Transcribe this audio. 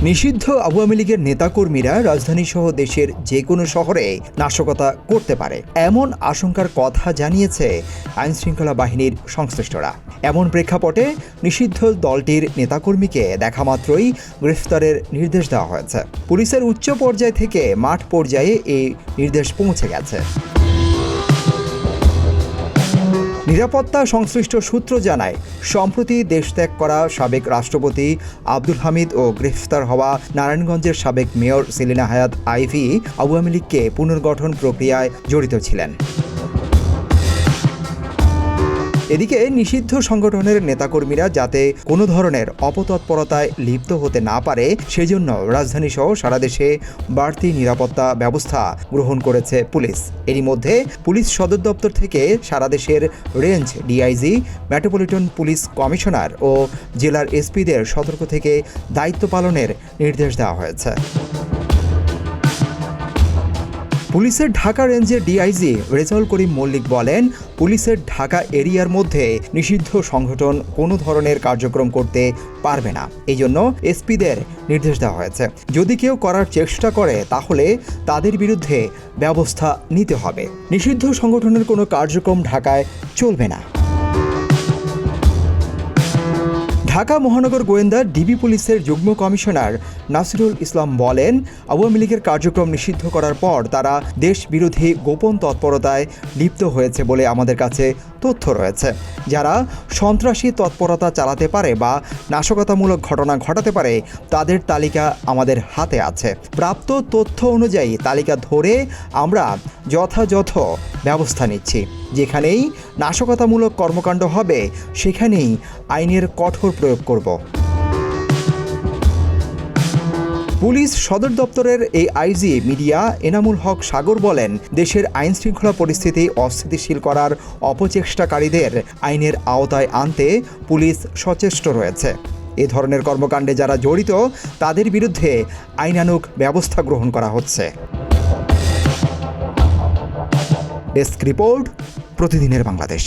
নিষিদ্ধ আওয়ামী লীগের নেতাকর্মীরা রাজধানীসহ দেশের যে কোনো শহরে নাশকতা করতে পারে এমন আশঙ্কার কথা জানিয়েছে আইনশৃঙ্খলা বাহিনীর সংশ্লিষ্টরা। এমন প্রেক্ষাপটে নিষিদ্ধ দলটির নেতাকর্মীকে দেখামাত্রই গ্রেফতারের নির্দেশ দেওয়া হয়েছে। পুলিশের উচ্চ পর্যায় থেকে মাঠ পর্যায়ে এই নির্দেশ পৌঁছে গেছে। নিরাপত্তা সংশ্লিষ্ট সূত্র জানায়, সম্প্রতি দেশত্যাগ করা সাবেক রাষ্ট্রপতি আব্দুল হামিদ ও গ্রেফতার হওয়া নারায়ণগঞ্জের সাবেক মেয়র সেলিনা হায়াৎ আইভী আওয়ামী লীগকে পুনর্গঠন প্রক্রিয়ায় জড়িত ছিলেন। এদিকে নিষিদ্ধ সংগঠনের নেতাকর্মীরা যাতে কোনো ধরনের অপতৎপরতায় লিপ্ত হতে না পারে সেজন্য রাজধানীসহ সারা দেশে বাড়তি নিরাপত্তা ব্যবস্থা গ্রহণ করেছে পুলিশ। এরই মধ্যে পুলিশ সদর দপ্তর থেকে সারা দেশের range DIG, metropolitan police commissioner ও জেলার এসপিদের সতর্ক থেকে দায়িত্ব পালনের নির্দেশ দেওয়া হয়েছে। পুলিশের ঢাকা রেঞ্জের ডিআইজি রেজাউল করিম মল্লিক বলেন, পুলিশের ঢাকা এরিয়ার মধ্যে নিষিদ্ধ সংগঠন কোনো ধরনের কার্যক্রম করতে পারবে না। এই জন্য এসপিদের নির্দেশ দেওয়া হয়েছে, যদি কেউ করার চেষ্টা করে তাহলে তাদের বিরুদ্ধে ব্যবস্থা নিতে হবে। নিষিদ্ধ সংগঠনের কোনো কার্যক্রম ঢাকায় চলবে না। ঢাকা মহানগর গোয়েন্দা ডিবি পুলিশের যুগ্ম কমিশনার নাসিরুল ইসলাম বলেন, আওয়ামী লীগের কার্যক্রম নিষিদ্ধ করার পর তারা দেশ বিরোধী গোপন তৎপরতায় লিপ্ত হয়েছে বলে আমাদের কাছে তথ্য রয়েছে। যারা সন্ত্রাসী তৎপরতা চালাতে পারে বা নাশকতামূলক ঘটনা ঘটাতে পারে তাদের তালিকা আমাদের হাতে আছে। প্রাপ্ত তথ্য অনুযায়ী তালিকা ধরে আমরা যথাযথ ব্যবস্থা নিচ্ছি। যেখানেই নাশকতামূলক কর্মকাণ্ড হবে সেখানেই আইনের কঠোর প্রয়োগ করব। পুলিশ সদর দপ্তরের এই আইজি মিডিয়া এনামুল হক সাগর বলেন, দেশের আইনশৃঙ্খলা পরিস্থিতি অস্থিতিশীল করার অপচেষ্টাকারীদের আইনের আওতায় আনতে পুলিশ সচেষ্ট রয়েছে। এ ধরনের কর্মকাণ্ডে যারা জড়িত তাদের বিরুদ্ধে আইনানুগ ব্যবস্থা গ্রহণ করা হচ্ছে। ডেস্ক রিপোর্ট, প্রতিদিনের বাংলাদেশ।